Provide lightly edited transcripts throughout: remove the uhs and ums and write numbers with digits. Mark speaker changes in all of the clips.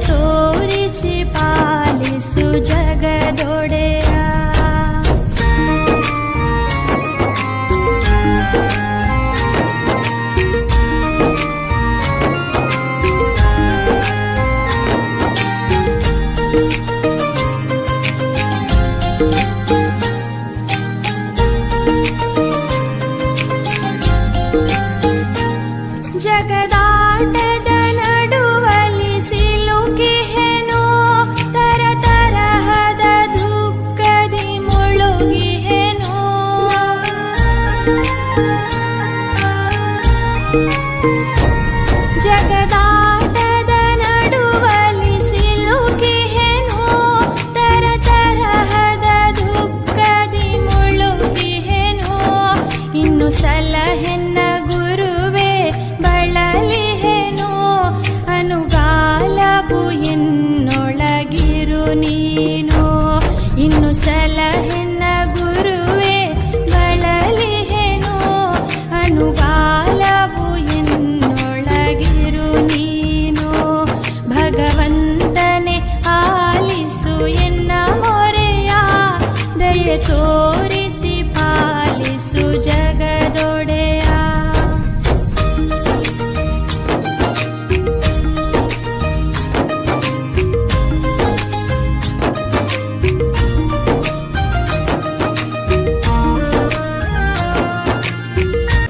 Speaker 1: ತೋರಿಸಿ ಪಾಲಿಸು ಜಗದೊಡೆಯ. ಜಗದಾಟದ ನಡುವಲಿ ಸಿಲುಕಿಹೆನೋ, ತರ ತರಹದ ದುಃಖದಿ ಮುಳುಗಿಹೆನೋ. ಜಗದಾಟದ ನಡುವಲಿ ಸಿಲುಕಿಹೆನೋ, ತರ ತರಹದ ದುಃಖದಿ ಮುಳುಗಿಹೆನೋ. ಇನ್ನು ಸಲಹೆನ್ನ ಗುರುವೇ ಬಳಲಿಹೆನೋ, ಅನುಗಾಲವು ಎನ್ನೊಳಗಿರು ನೀನು. ಇನ್ನು ಸಲಹೆನ್ನ ಗುರುವೇ ಬಳಲಿಹೆನೋ, ಅನುಗಾಲವು ಎನ್ನೊಳಗಿರು ನೀನು. ಭಗವಂತನೇ ಆಲಿಸು ಎನ್ನ ಮೊರೆಯ, ದಯೆ ತೋರಿಸಿ ಪಾಲಿಸು ಜಗದೊಡೆಯ.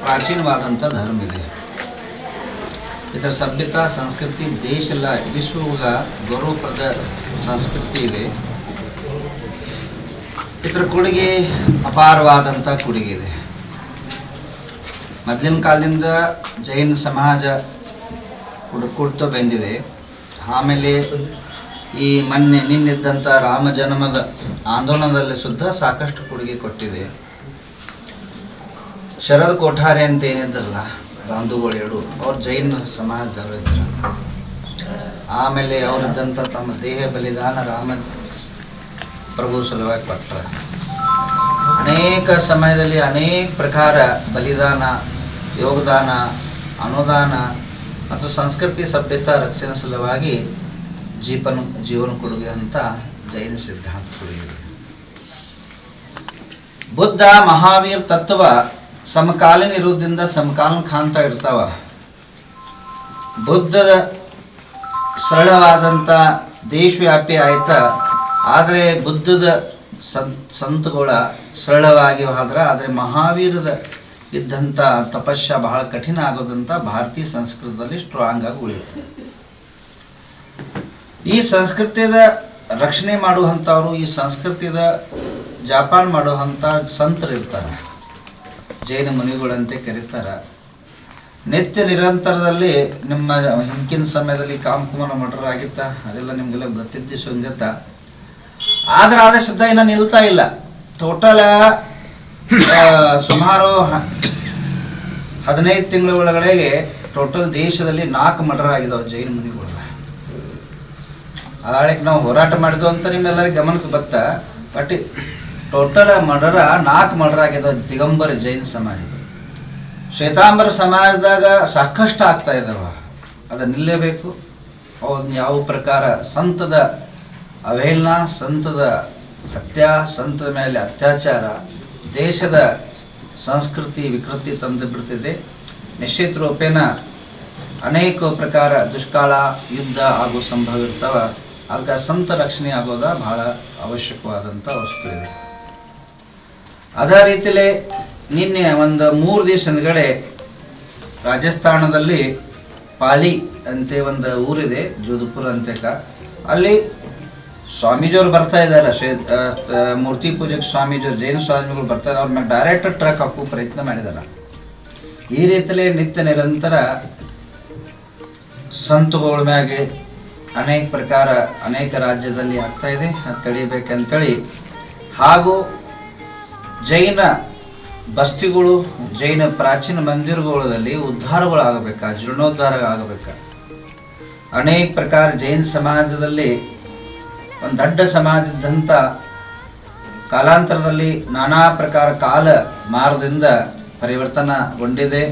Speaker 2: ಪ್ರಾಚೀನವಾದಂಥ ಧರ್ಮ ಇದೆ. ಇದರ ಸಭ್ಯತಾ ಸಂಸ್ಕೃತಿ ದೇಶ ಎಲ್ಲ ವಿಶ್ವದ ಗೌರವಪ್ರದ ಸಂಸ್ಕೃತಿ ಇದೆ. ಇದರ ಕೊಡುಗೆ ಅಪಾರವಾದಂಥ ಕೊಡುಗೆ ಇದೆ. ಮೊದಲಿನ ಕಾಲದಿಂದ ಜೈನ ಸಮಾಜ ಕೊಡ್ತಾ ಬಂದಿದೆ. ಆಮೇಲೆ ಈ ನಿನ್ನಿದ್ದಂಥ ರಾಮ ಜನ್ಮದ ಆಂದೋಲನದಲ್ಲಿ ಸುದ್ದ ಸಾಕಷ್ಟು ಕೊಡುಗೆ ಕೊಟ್ಟಿದೆ. ಶರದ್ ಕೋಠಾರಿ ಅಂತ ಏನಿದ್ರಲ್ಲ ಬಾಂಧುಗಳು ಎರಡು, ಅವ್ರು ಜೈನ ಸಮಾಜದವರಿದ್ರು. ಆಮೇಲೆ ಅವರಿದ್ದಂಥ ತಮ್ಮ ದೇಹ ಬಲಿದಾನ ರಾಮ ಪ್ರಭು ಸಲುವಾಗಿ ಕೊಡ್ತಾರೆ. ಅನೇಕ ಸಮಯದಲ್ಲಿ ಅನೇಕ ಪ್ರಕಾರ ಬಲಿದಾನ, ಯೋಗದಾನ, ಅನುದಾನ ಮತ್ತು ಸಂಸ್ಕೃತಿ ಸಭ್ಯತಾ ರಕ್ಷಣೆ ಸಲುವಾಗಿ ಜೀವನ ಕೊಡುಗೆ ಅಂತ ಜೈನ ಸಿದ್ಧಾಂತ ಕೊಡುಗೆ. ಬುದ್ಧ ಮಹಾವೀರ್ ತತ್ವ ಸಮಕಾಲೀನ ಇರೋದ್ರಿಂದ ಸಮಕಾಲೀನ ಕಾಣ್ತ ಇರ್ತಾವ. ಬುದ್ಧದ ಸರಳವಾದಂಥ ದೇಶವ್ಯಾಪಿ ಆಯ್ತಾ, ಆದರೆ ಬುದ್ಧದ ಸಂತಗಳ ಸರಳವಾಗಿ ಹೋದ್ರೆ, ಆದರೆ ಮಹಾವೀರದ ಇದ್ದಂಥ ತಪಸ್ಯ ಬಹಳ ಕಠಿಣ ಆಗೋದಂತ ಭಾರತೀಯ ಸಂಸ್ಕೃತದಲ್ಲಿ ಸ್ಟ್ರಾಂಗ್ ಆಗಿ ಉಳಿಯುತ್ತೆ. ಈ ಸಂಸ್ಕೃತಿಯ ರಕ್ಷಣೆ ಮಾಡುವಂಥವ್ರು, ಈ ಸಂಸ್ಕೃತಿಯ ಜಪಾನ್ ಮಾಡುವಂಥ ಸಂತರು ಇರ್ತಾರೆ, ಜೈನ ಮುನಿಗಳಂತೆ ಕರೀತಾರೆ. ನಿತ್ಯ ನಿರಂತರದಲ್ಲಿ ನಿಮ್ಮ ಹಿಂದಿನ ಸಮಯದಲ್ಲಿ ಕಾಮಕುಮಾರ ಮಠರ ಆಗಿತ್ತ, ಅದೆಲ್ಲ ನಿಮಗೆಲ್ಲ ಗೊತ್ತಿದ್ದ ಸಂಗತ. ಆದ್ರೆ ಶುದ್ಧ ಇನ್ನು ನಿಲ್ತಾ ಇಲ್ಲ. ಟೋಟಲ್ ಸುಮಾರು 15 ತಿಂಗಳ ಒಳಗಡೆಗೆ ಟೋಟಲ್ ದೇಶದಲ್ಲಿ 4 ಮರ್ಡರ್ ಆಗಿದಾವೆ ಜೈನ ಮುನಿಗಳು. ಅದಕ್ಕೆ ನಾವು ಹೋರಾಟ ಮಾಡಿದ್ವು ಅಂತ ನಿಮ್ಮೆಲ್ಲರಿಗೆ ಗಮನಕ್ಕೆ ಬತ್ತ. ಬಟ್ ಟೋಟಲ್ ನಾಲ್ಕು ಮರ್ಡರ್ ಆಗಿದಾವೆ ದಿಗಂಬರ ಜೈನ ಸಮಾಜ. ಶ್ವೇತಾಂಬರ ಸಮಾಜದಾಗ ಸಾಕಷ್ಟು ಆಗ್ತಾ ಇದ್ದಾವ, ಅದು ನಿಲ್ಲೇಬೇಕು. ಅವನ್ನ ಯಾವ ಪ್ರಕಾರ ಸಂತದ ಅವಹೇಳನ, ಸಂತದ ಹತ್ಯೆ, ಸಂತದ ಮೇಲೆ ಅತ್ಯಾಚಾರ ದೇಶದ ಸಂಸ್ಕೃತಿ ವಿಕೃತಿ ತಂದು ಬಿಡ್ತಿದೆ. ನಿಶ್ಚಿತ ರೂಪೇಣ ಅನೇಕ ಪ್ರಕಾರ ದುಷ್ಕಾಲ, ಯುದ್ಧ ಆಗೋ ಸಂಭವ ಇರ್ತಾವ. ಅದಕ್ಕೆ ಸಂತ ರಕ್ಷಣೆ ಆಗೋದ ಬಹಳ ಅವಶ್ಯಕವಾದಂಥ ವಸ್ತು ಇದೆ. ಅದೇ ರೀತಿಯಲ್ಲೇ ನಿನ್ನೆ ಒಂದು 3 ದಿವಸ ಹಿಂದ್ಗಡೆ ರಾಜಸ್ಥಾನದಲ್ಲಿ ಪಾಲಿ ಅಂತ ಒಂದು ಊರಿದೆ, ಜೋಧಪುರ ಅಂತೇಕ. ಅಲ್ಲಿ ಸ್ವಾಮೀಜಿಯವರು ಬರ್ತಾ ಇದ್ದಾರೆ, ಮೂರ್ತಿ ಪೂಜೆಗೆ ಸ್ವಾಮೀಜಿಯವರು, ಜೈನ ಸ್ವಾಮಿಗಳು ಬರ್ತಾ ಇದ್ದಾರೆ. ಅವ್ರ ಮ್ಯಾಗ ಡೈರೆಕ್ಟ್ ಟ್ರಕ್ ಹಾಕೋ ಪ್ರಯತ್ನ ಮಾಡಿದ್ದಾರೆ. ಈ ರೀತಿಯಲ್ಲೇ ನಿತ್ಯ ನಿರಂತರ ಸಂತುಗಳ ಮ್ಯಾಗೆ ಅನೇಕ ಪ್ರಕಾರ ಅನೇಕ ರಾಜ್ಯದಲ್ಲಿ ಆಗ್ತಾ ಇದೆ. ಅದು ತಡಿಬೇಕಂತೇಳಿ, ಹಾಗೂ ಜೈನ ಬಸ್ತಿಗಳು, ಜೈನ ಪ್ರಾಚೀನ ಮಂದಿರಗಳಲ್ಲಿ ಉದ್ಧಾರಗಳಾಗಬೇಕಾ, ಜೀರ್ಣೋದ್ಧಾರ ಆಗಬೇಕಾ. ಅನೇಕ ಪ್ರಕಾರ ಜೈನ ಸಮಾಜದಲ್ಲಿ ಒಂದು ದೊಡ್ಡ ಸಮಾಜದಂಥ ಕಾಲಾಂತರದಲ್ಲಿ ನಾನಾ ಪ್ರಕಾರ ಕಾಲ ಮಾರ್ಗದಿಂದ ಪರಿವರ್ತನಗೊಂಡಿದೆ.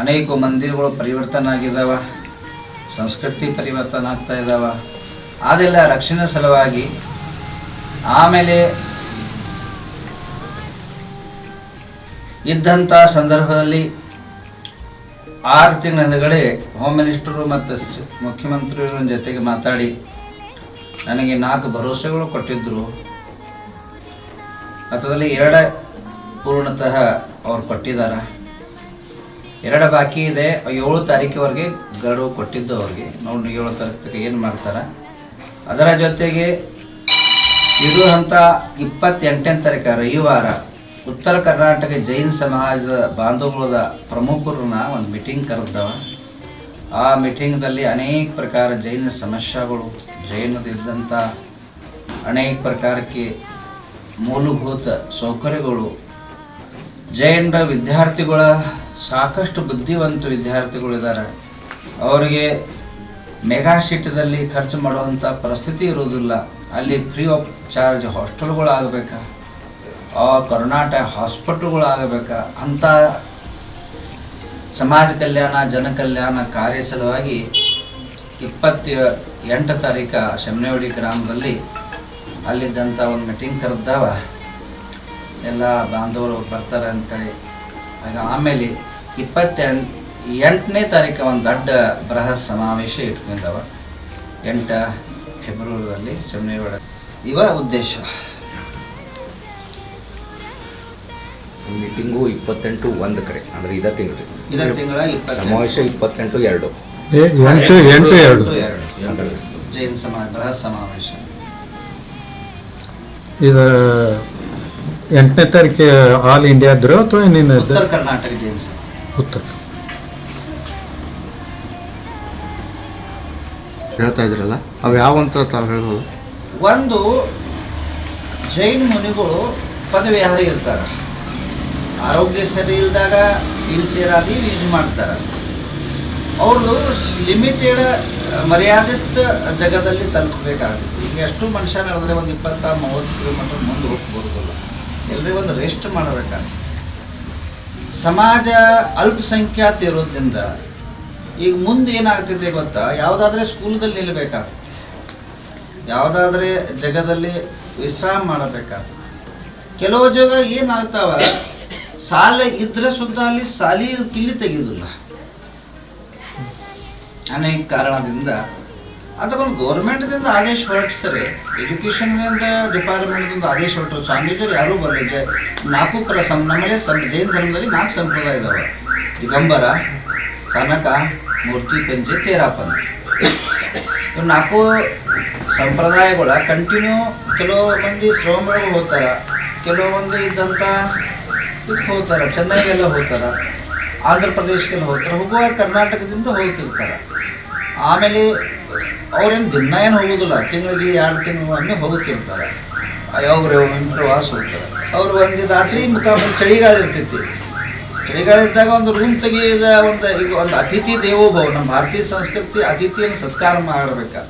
Speaker 2: ಅನೇಕ ಮಂದಿರಗಳು ಪರಿವರ್ತನೆ ಆಗಿದ್ದಾವೆ. ಸಂಸ್ಕೃತಿ ಪರಿವರ್ತನೆ ಆಗ್ತಾ ಇದ್ದಾವ. ಅದೆಲ್ಲ ರಕ್ಷಣೆ ಸಲುವಾಗಿ. ಆಮೇಲೆ ಇದ್ದಂಥ ಸಂದರ್ಭದಲ್ಲಿ 6 ತಿಂಗಳ ಹಿಂದಗಡೆ ಹೋಮ್ ಮಿನಿಸ್ಟರು ಮತ್ತು ಮುಖ್ಯಮಂತ್ರಿಗಳ ಜೊತೆಗೆ ಮಾತಾಡಿ ನನಗೆ 4 ಭರವಸೆಗಳು ಕೊಟ್ಟಿದ್ದರು. ಅದರಲ್ಲಿ 2 ಪೂರ್ಣತಃ ಅವ್ರು ಕೊಟ್ಟಿದ್ದಾರೆ, 2 ಬಾಕಿ ಇದೆ. 7 ತಾರೀಕಿವರೆಗೆ ಗಡುವು ಕೊಟ್ಟಿದ್ದು ಅವ್ರಿಗೆ. ನೋಡಿ 7 ತಾರೀಕಿಗೆ ಏನು ಮಾಡ್ತಾರೆ. ಅದರ ಜೊತೆಗೆ ಇರುವಂಥ 28ನೇ ತಾರೀಕು ರವಿವಾರ ಉತ್ತರ ಕರ್ನಾಟಕ ಜೈನ್ ಸಮಾಜದ ಬಾಂಧವಗಳ ಪ್ರಮುಖರನ್ನ ಒಂದು ಮೀಟಿಂಗ್ ಕರೆದವ. ಆ ಮೀಟಿಂಗ್ದಲ್ಲಿ ಅನೇಕ ಪ್ರಕಾರ ಜೈನ ಸಮಸ್ಯೆಗಳು, ಜೈನದಿದ್ದಂಥ ಅನೇಕ ಪ್ರಕಾರಕ್ಕೆ ಮೂಲಭೂತ ಸೌಕರ್ಯಗಳು, ಜೈನರ ವಿದ್ಯಾರ್ಥಿಗಳ ಸಾಕಷ್ಟು ಬುದ್ಧಿವಂತ ವಿದ್ಯಾರ್ಥಿಗಳಿದ್ದಾರೆ, ಅವರಿಗೆ ಮೆಗಾ ಸಿಟಿದಲ್ಲಿ ಖರ್ಚು ಮಾಡುವಂಥ ಪರಿಸ್ಥಿತಿ ಇರುವುದಿಲ್ಲ. ಅಲ್ಲಿ ಫ್ರೀ ಆಫ್ ಚಾರ್ಜ್ ಹಾಸ್ಟೆಲ್ಗಳು ಆಗಬೇಕಾ, ಕರ್ನಾಟಕ ಹಾಸ್ಪಿಟಲ್ಗಳು ಆಗಬೇಕಾ ಅಂಥ ಸಮಾಜ ಕಲ್ಯಾಣ ಜನ ಕಲ್ಯಾಣ ಕಾರ್ಯ ಸಲುವಾಗಿ 28 ತಾರೀಕು ಶೆಮ್ನೆವಾಡಿ ಗ್ರಾಮದಲ್ಲಿ ಅಲ್ಲಿದ್ದಂಥ ಒಂದು ಮೀಟಿಂಗ್ ಕರೆದವ. ಎಲ್ಲ ಬಾಂಧವರು ಬರ್ತಾರೆ ಅಂತೇಳಿ. ಆಗ ಆಮೇಲೆ 28ನೇ ತಾರೀಕು ಒಂದು ದೊಡ್ಡ ಬೃಹತ್ ಸಮಾವೇಶ ಇಟ್ಕೊಂಡಿದ್ದಾವ 8 ಫೆಬ್ರವರಿಯಲ್ಲಿ ಶೆಮ್ನೆವಾಡಿ. ಇವ ಉದ್ದೇಶ.
Speaker 3: ಮೀಟಿಂಗು 28 ಕರೆ ಅಂದರೆ ಇದೇ
Speaker 2: ತಿಂಗಳ
Speaker 3: ಸಮಾವೇಶ 28/2
Speaker 2: ಜೈನ್ ಸಮಾಜ ಬೃಹತ್ ಸಮಾವೇಶ.
Speaker 4: ಇದು 8ನೇ ತಾರೀಕು ಆಲ್ ಇಂಡಿಯಾ ಇದ್ರು ಅಥವಾ ಏನೇನು?
Speaker 2: ಉತ್ತರ ಕರ್ನಾಟಕ ಜೈನ್ ಸಮಾಜ.
Speaker 4: ಉತ್ತರ
Speaker 3: ಹೇಳ್ತಾ ಇದ್ರಲ್ಲ ಅವು ಯಾವಂತ ತಾವು ಹೇಳ್ಬೋದು.
Speaker 2: ಒಂದು ಜೈನ್ ಮುನಿಗಳು ಪದವಿಹಾರಿ ಇರ್ತಾರೆ. ಆರೋಗ್ಯ ಸರಿ ಇಲ್ದಾಗ ವೀಲ್ ಚೇರ್ ಆದಿ ಯೂಸ್ ಮಾಡ್ತಾರೆ. ಅವ್ರದ್ದು ಲಿಮಿಟೆಡ್ ಮರ್ಯಾದಿಸ್ತ ಜಗದಲ್ಲಿ ತಲುಪಬೇಕಾಗ್ತೈತಿ. ಈಗ ಎಷ್ಟು ಮನುಷ್ಯ ನಡೆದ್ರೆ ಒಂದು 20-30 ಕಿಲೋಮೀಟರ್ ಮುಂದೆ ಹೋಗ್ಬೋದಿಲ್ಲ. ಎಲ್ಲರಿಗೂ ಒಂದು ರೆಸ್ಟ್ ಮಾಡಬೇಕಾಗ್ತದೆ. ಸಮಾಜ ಅಲ್ಪಸಂಖ್ಯಾತ ಇರೋದ್ರಿಂದ ಈಗ ಮುಂದೆ ಏನಾಗ್ತೈತೆ ಗೊತ್ತಾ, ಯಾವುದಾದ್ರೆ ಸ್ಕೂಲ್ದಲ್ಲಿ ನಿಲ್ಲಬೇಕಾಗ್ತದೆ, ಯಾವುದಾದ್ರೆ ಜಗದಲ್ಲಿ ವಿಶ್ರಾಮ ಮಾಡಬೇಕಾಗ್ತದೆ. ಕೆಲವು ಜಾಗ ಏನಾಗ್ತಾವ, ಸಾಲ ಇದ್ರೆ ಸುದ್ದ ಅಲ್ಲಿ ಸಾಲಿ ಕಿಲ್ಲಿ ತೆಗೆಯೋದಿಲ್ಲ. ಅನೇಕ ಕಾರಣದಿಂದ ಅದಕ್ಕೊಂದು ಗೌರ್ಮೆಂಟ್ದಿಂದ ಆದೇಶ ಹೊರಟಿಸ್ತಾರೆ, ಎಜುಕೇಷನ್ದಿಂದ ಡಿಪಾರ್ಟ್ಮೆಂಟ್ದಿಂದ ಆದೇಶ ಹೊರಟರು. ಸ್ವಾಮೀಜಿಯರು ಯಾರೂ ಬರಲಿ. 4 ನಮ್ಮಲ್ಲಿ ಜೈನ ಧರ್ಮದಲ್ಲಿ 4 ಸಂಪ್ರದಾಯ ಇದ್ದಾವೆ: ದಿಗಂಬರ, ಕನಕ, ಮೂರ್ತಿ ಪಂಚೆ, ತೇರಾಪಂಥ. ಇವು 4 ಸಂಪ್ರದಾಯಗಳ ಕಂಟಿನ್ಯೂ. ಕೆಲವು ಮಂದಿ ಶ್ರವಣಗಳಿಗೆ ಹೋಗ್ತಾರೆ, ಕೆಲವು ಮಂದಿ ಇದ್ದಂಥ ಇದಕ್ಕೆ ಹೋಗ್ತಾರೆ, ಚೆನ್ನೈಗೆಲ್ಲ ಹೋಗ್ತಾರೆ, ಆಂಧ್ರ ಪ್ರದೇಶಕ್ಕೆಲ್ಲ ಹೋಗ್ತಾರೆ. ಹೋಗುವಾಗ ಕರ್ನಾಟಕದಿಂದ ಹೋಗ್ತಿರ್ತಾರೆ. ಆಮೇಲೆ ಅವ್ರೇನು ದಿನ ಏನು ಹೋಗೋದಿಲ್ಲ, ತಿಂಗಳಿಗೆ 2 ತಿಂಗಳು ಹೋಗುತ್ತಿರ್ತಾರೆ. ಯಾವ್ರು ಪ್ರವಾಸ ಹೋಗ್ತಾರೆ. ಅವರು ಒಂದು ರಾತ್ರಿ ಮುಖಾಮುಖಿ ಚಳಿಗಾಲ ಇರ್ತೈತಿ. ಚಳಿಗಾಲ ಇದ್ದಾಗ ಒಂದು ರೂಮ್ ತೆಗೆದ ಈಗ ಒಂದು ಅತಿಥಿ ದೇವೋಭವ. ನಮ್ಮ ಭಾರತೀಯ ಸಂಸ್ಕೃತಿ ಅತಿಥಿಯನ್ನು ಸತ್ಕಾರ ಮಾಡಬೇಕು.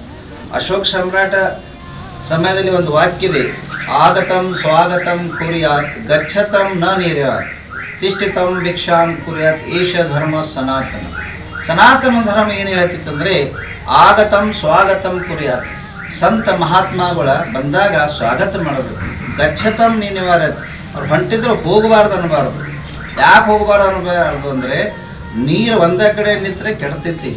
Speaker 2: ಅಶೋಕ್ ಸಮ್ರಾಟ ಸಮಯದಲ್ಲಿ ಒಂದು ವಾಕ್ಯ ಇದೆ: ಆಗತಂ ಸ್ವಾಗತಂ ಕುರ್ಯಾತ್, ಗಚ್ಚತಂ ನ ನಿರ್ಯಾತ್, ತಿಷ್ಠಿತಂ ಭಿಕ್ಷಾಂ ಕುರ್ಯಾತ್, ಏಷ ಧರ್ಮ ಸನಾತನ. ಸನಾತನ ಧರ್ಮ ಏನು ಹೇಳ್ತಿತ್ತಂದರೆ ಆಗತಂ ಸ್ವಾಗತಂ ಕುರ್ಯಾತ್, ಸಂತ ಮಹಾತ್ಮಗಳ ಬಂದಾಗ ಸ್ವಾಗತ ಮಾಡಬೇಕು. ಗಚ್ಚತಂ ನಿವಾರತ್, ಅವ್ರು ಹೊಂಟಿದ್ರು ಹೋಗಬಾರ್ದು ಅನ್ನಬಾರ್ದು. ಯಾಕೆ ಹೋಗಬಾರ್ದು ಅನ್ನಬಾರ್ದು ಅಂದರೆ ನೀರು ಒಂದೇ ಕಡೆ ನಿಂತರೆ ಕೆಡ್ತೈತಿ,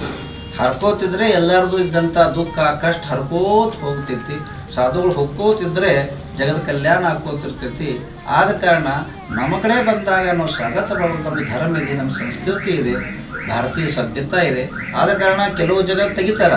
Speaker 2: ಹರ್ಕೋತಿದ್ರೆ ಎಲ್ಲರದು ಇದ್ದಂಥ ದುಃಖ ಕಷ್ಟ ಹರ್ಕೋತ ಹೋಗ್ತೈತಿ. ಸಾಧುಗಳು ಹೋಗ್ಕೋತಿದ್ರೆ ಜಗದ ಕಲ್ಯಾಣ ಆಗೋತಿರ್ತೈತಿ. ಆದ ಕಾರಣ ನಮ್ಮ ಕಡೆ ಬಂದಾಗ ನಾವು ಸ್ವಾಗತ ಮಾಡೋದು ನಮ್ಮ ಧರ್ಮ ಇದೆ, ನಮ್ಮ ಸಂಸ್ಕೃತಿ ಇದೆ, ಭಾರತೀಯ ಸಭ್ಯತೆ ಇದೆ. ಆದ ಕಾರಣ ಕೆಲವು ಜಗ ತೆಗಿತಾರ,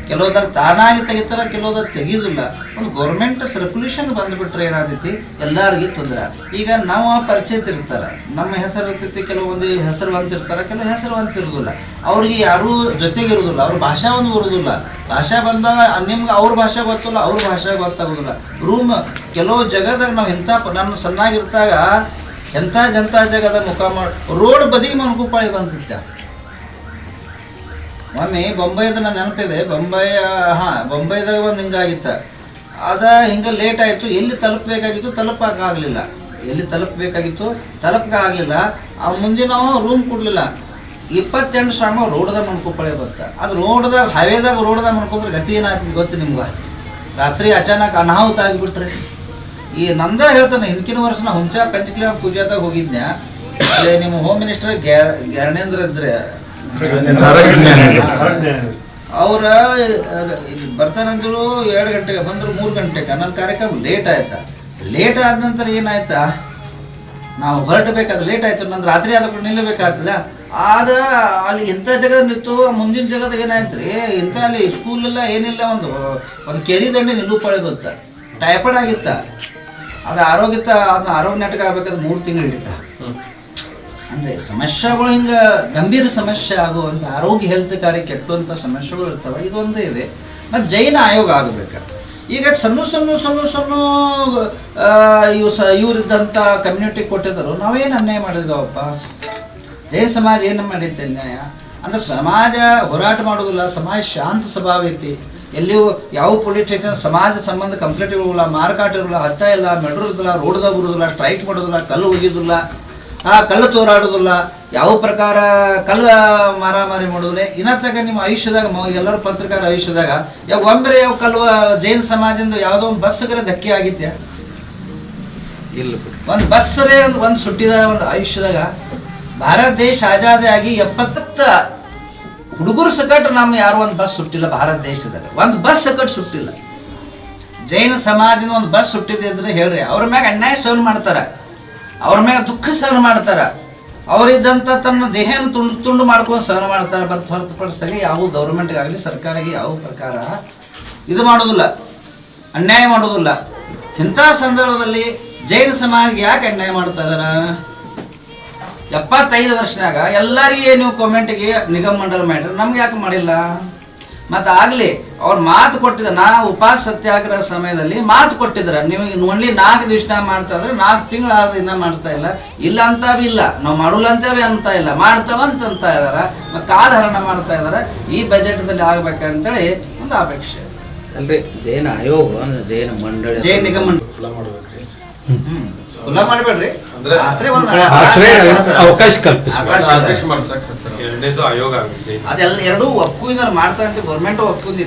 Speaker 2: ಕೆಲವುದಾಗ ತಾನಾಗಿ ತೆಗಿತಾರ, ಕೆಲವುದಾಗ ತೆಗೀದಿಲ್ಲ. ಒಂದು ಗೌರ್ಮೆಂಟ್ ಸರ್ಕ್ಯುಲೇಷನ್ ಬಂದುಬಿಟ್ರೆ ಏನಾಗ್ತೈತಿ, ಎಲ್ಲರಿಗೂ ತೊಂದರೆ. ಈಗ ನಾವು ಪರಿಚಯ ಇರ್ತಾರೆ, ನಮ್ಮ ಹೆಸರು ಇರ್ತೈತಿ, ಕೆಲವೊಂದು ಹೆಸರುವಂತಿರ್ತಾರೆ, ಕೆಲವು ಹೆಸರುವಂತಿರೋದಿಲ್ಲ. ಅವ್ರಿಗೆ ಯಾರೂ ಜೊತೆಗಿರೋದಿಲ್ಲ, ಅವ್ರ ಭಾಷೆ ಒಂದು ಬರೋದಿಲ್ಲ. ಭಾಷೆ ಬಂದಾಗ ನಿಮ್ಗೆ ಅವ್ರ ಭಾಷೆ ಗೊತ್ತಿಲ್ಲ, ಅವ್ರ ಭಾಷೆ ಗೊತ್ತಾಗೋದಿಲ್ಲ. ರೂಮ್ ಕೆಲವು ಜಗದಾಗ ನಾವು ಇಂಥ ನಾನು ಸಣ್ಣಾಗಿರ್ತಾಗ ಎಂಥ ಜಗದ ಮುಖ ಮಾಡಿ ರೋಡ್ ಬದಿಗೆ ಮನ್ಕುಪಾಳಿ ಬಂದಿದ್ದ. ಒಮ್ಮೆ ಬೊಂಬೈದ ನಾನು ನೆನಪಿದೆ, ಬೊಂಬೈದಾಗ ಒಂದು ಹಿಂಗಾಗಿತ್ತ. ಅದ ಹಿಂಗೆ ಲೇಟ್ ಆಯಿತು. ಎಲ್ಲಿ ತಲುಪಬೇಕಾಗಿತ್ತು ತಲುಪಕ್ಕಾಗಲಿಲ್ಲ, ಎಲ್ಲಿ ತಲುಪಬೇಕಾಗಿತ್ತು ತಲುಪಕ್ಕಾಗಲಿಲ್ಲ. ಮುಂದೆ ನಾವು ರೂಮ್ ಕೊಡಲಿಲ್ಲ. 28 ಶ್ರಮ ರೋಡ್ದಾಗ ಮನ್ಕೊಪ್ಪಳೆ ಬರ್ತಾ ಅದು ರೋಡ್ದಾಗ ಹೈವೇದಾಗ ರೋಡ್ದಾಗ ಮನ್ಕೊಂಡ್ರೆ ಗತಿ ಏನಾಗ್ತದೆ ಗೊತ್ತು ನಿಮ್ಗೆ. ರಾತ್ರಿ ಅಚಾನಕ್ ಅನಾಹುತ ಆಗಿಬಿಟ್ರೆ ಈ ನಂದ ಹೇಳ್ತಾನೆ. ಹಿಂದಿನ ವರ್ಷ ನಾ ಹುಂಚಾ ಪಂಚಕ್ಲಿಯ ಪೂಜಾದಾಗ ಹೋಗಿದ್ನ್ಯಾ. ಅಲ್ಲೇ ನಿಮ್ಮ ಹೋಮ್ ಮಿನಿಸ್ಟರ್ ಜ್ಞಾನೇಂದ್ರ ಇದ್ರೆ ಅವ್ರ ಬರ್ತಾನಂದ್ರು 2 ಗಂಟೆಗೆ ಬಂದರು, 3 ಗಂಟೆಗೆ. ನನ್ನ ಕಾರ್ಯಕ್ರಮ ಲೇಟ್ ಆಯ್ತಾ. ಲೇಟ್ ಆದ ನಂತರ ಏನಾಯ್ತಾ, ನಾವು ಹೊರಟಬೇಕಾದ್ರೆ ಲೇಟ್ ಆಯ್ತು. ನಂದು ರಾತ್ರಿ ಆದ ಕೂಡ ನಿಲ್ಲಬೇಕಾಗ್ತಿಲ್ಲ. ಆದ ಅಲ್ಲಿ ಇಂಥ ಜಗದ ನಿಂತು ಮುಂದಿನ ಜಗದಾಗ ಏನಾಯ್ತು ರೀ, ಇಂಥ ಅಲ್ಲಿ ಸ್ಕೂಲೆಲ್ಲ ಏನಿಲ್ಲ, ಒಂದು ಕೆರಿ ದಂಡೆ ನಿಲ್ಲುಪಳೆ ಬಂತ. ಟೈಫಾಯ್ಡ್ ಆಗಿತ್ತ. ಅದು ಆರೋಗ್ಯ ನಾಟಕ ಆಗ್ಬೇಕಾದ್ರೆ 3 ತಿಂಗಳು ಹಿಡಿತ. ಅಂದರೆ ಸಮಸ್ಯೆಗಳು ಹಿಂಗೆ ಗಂಭೀರ ಸಮಸ್ಯೆ ಆಗುವಂಥ ಆರೋಗ್ಯ ಹೆಲ್ತ್ ಕಾರ್ಯ ಕೆಟ್ಟುವಂಥ ಸಮಸ್ಯೆಗಳು ಇರ್ತವೆ. ಇದೊಂದೇ ಇದೆ. ಮತ್ತು ಜೈನ ಆಯೋಗ ಆಗಬೇಕು. ಈಗ ಸಣ್ಣ ಇವರಿದ್ದಂಥ ಕಮ್ಯುನಿಟಿ ಕೊಟ್ಟಿದ್ದರು. ನಾವೇನು ಅನ್ಯಾಯ ಮಾಡಿದ್ವಪ್ಪ? ಜೈನ ಸಮಾಜ ಏನು ಮಾಡಿತ್ತು ಅನ್ಯಾಯ? ಅಂದರೆ ಸಮಾಜ ಹೋರಾಟ ಮಾಡೋದಿಲ್ಲ, ಸಮಾಜ ಶಾಂತ ಸ್ವಭಾವ ಐತಿ. ಎಲ್ಲಿಯೂ ಯಾವ ಪೊಲೀಸ್ ಸ್ಟೇಷನ್ ಸಮಾಜ ಸಂಬಂಧ ಕಂಪ್ಲೇಂಟ್ ಇರೋಲ್ಲ, ಮಾರಾಟ ಇರೋಲ್ಲ, ಹತ್ತ ಇಲ್ಲ, ಮೆಡ್ರೋದಿಲ್ಲ, ರೋಡ್ದಾಗ ಬರೋದಿಲ್ಲ, ಸ್ಟ್ರೈಕ್ ಮಾಡೋದಿಲ್ಲ, ಕಲ್ಲು ಒಗಿಯೋದಿಲ್ಲ, ಕಲ್ಲು ತೋರಾಡೋದಿಲ್ಲ, ಯಾವ ಪ್ರಕಾರ ಕಲ್ಲು ಮಾರಾಮಾರಿ ಮಾಡೋದಿಲ್ಲ. ಇನ್ನತ್ತಾಗ ನಿಮ್ಮ ಆಯುಷ್ಯದಾಗ ಎಲ್ಲರ ಪತ್ರಕಾರ ಆಯುಷ್ಯದಾಗ ಒಮ್ಮೆ ಯಾವ ಕಲ್ಲು ಜೈನ ಸಮಾಜದಿಂದ ಯಾವುದೋ ಒಂದು ಬಸ್ಗರ ಧಕ್ಕೆ ಆಗಿದ್ದೆ.
Speaker 3: ಇಲ್ಲ,
Speaker 2: ಒಂದು ಬಸ್ಸರೇ ಒಂದು ಸುಟ್ಟಿದ ಒಂದು ಆಯುಷ್ಯದಾಗ ಭಾರತ ದೇಶ ಆಜಾದಿ ಆಗಿ 70 ಹುಡುಗರು ಸಕಟ್ ನಮ್ಮ ಯಾರು ಒಂದು ಬಸ್ ಸುಟ್ಟಿಲ್ಲ. ಭಾರತ ದೇಶದಾಗ ಒಂದು ಬಸ್ ಸಕಟ್ ಸುಟ್ಟಿಲ್ಲ. ಜೈನ ಸಮಾಜದ ಒಂದು ಬಸ್ ಸುಟ್ಟಿದೆ ಅಂದ್ರೆ ಹೇಳ್ರಿ, ಅವ್ರ ಮ್ಯಾಗ ಅನ್ಯಾಯ ಸಹನ ಮಾಡ್ತಾರ, ಅವ್ರ ಮ್ಯಾಗ ದುಃಖ ಸಹನ ಮಾಡ್ತಾರ, ಅವರಿದ್ದಂಥ ತನ್ನ ದೇಹನ ತುಂಡು ಮಾಡ್ಕೊಂಡು ಸಹನ ಮಾಡ್ತಾರೆ. ಹೊರತುಪಡಿಸಿದಾಗ ಯಾವ ಗೌರ್ಮೆಂಟ್ಗಾಗಲಿ ಸರ್ಕಾರಕ್ಕೆ ಯಾವ ಪ್ರಕಾರ ಇದು ಮಾಡೋದಿಲ್ಲ, ಅನ್ಯಾಯ ಮಾಡೋದಿಲ್ಲ. ಇಂಥ ಸಂದರ್ಭದಲ್ಲಿ ಜೈನ ಸಮಾಜಕ್ಕೆ ಯಾಕೆ ಅನ್ಯಾಯ ಮಾಡ್ತಾ ಇದಾರ? 75 ವರ್ಷನಾಗ ಎಲ್ಲರಿಗೆ ನೀವು ಕಾಮೆಂಟಿಗೆ ನಿಗಮ ಮಂಡಲ ಮಾಡ್ರಿ, ನಮ್ಗೆ ಯಾಕೆ ಮಾಡಿಲ್ಲ? ಮತ್ತು ಆಗಲಿ ಅವ್ರು ಮಾತು ಕೊಟ್ಟಿದ್ದಾರೆ. ನಾ ಉಪವಾಸ ಸತ್ಯಾಗ್ರಹ ಸಮಯದಲ್ಲಿ ಮಾತು ಕೊಟ್ಟಿದ್ದಾರೆ, ನಿಮಗೆ ಓನ್ಲಿ 4 ದಿವಸ ಮಾಡ್ತಾ ಇದ್ರೆ 4 ತಿಂಗಳು ಆದ ಇನ್ನೂ ಮಾಡ್ತಾ ಇಲ್ಲ. ಇಲ್ಲ ಅಂತ ಇಲ್ಲ, ನಾವು ಮಾಡೋಲ್ಲ ಅಂತೇವೆ ಅಂತ ಇಲ್ಲ, ಮಾಡ್ತಾವಂತ ಇದಾರೆ. ಮತ್ತು ಕಾಲಹರಣ ಮಾಡ್ತಾ ಇದ್ದಾರೆ. ಈ ಬಜೆಟ್ದಲ್ಲಿ ಆಗ್ಬೇಕಂತೇಳಿ ಒಂದು ಅಪೇಕ್ಷೆ.
Speaker 3: ಅಂದ್ರೆ ಜೈನ ಆಯೋಗ, ಜೈನ ಮಂಡಳಿ,
Speaker 2: ಜೈನ ನಿಗಮ ಮಂಡಳಿ ಖುಲ್ಲಾ ಮಾಡಬೇಡ್ರಿ,
Speaker 4: ಅವಕಾಶ ಕಲ್ಪಿಸಿ.
Speaker 2: ಅದೆಲ್ಲ ಎರಡೂ ಒಪ್ಪಿದ್ದಾರೆ ಮಾಡ್ತಾ ಅಂತ ಗೌರ್ಮೆಂಟ್ ಒಪ್ಪಿಂದಿತ್ತು.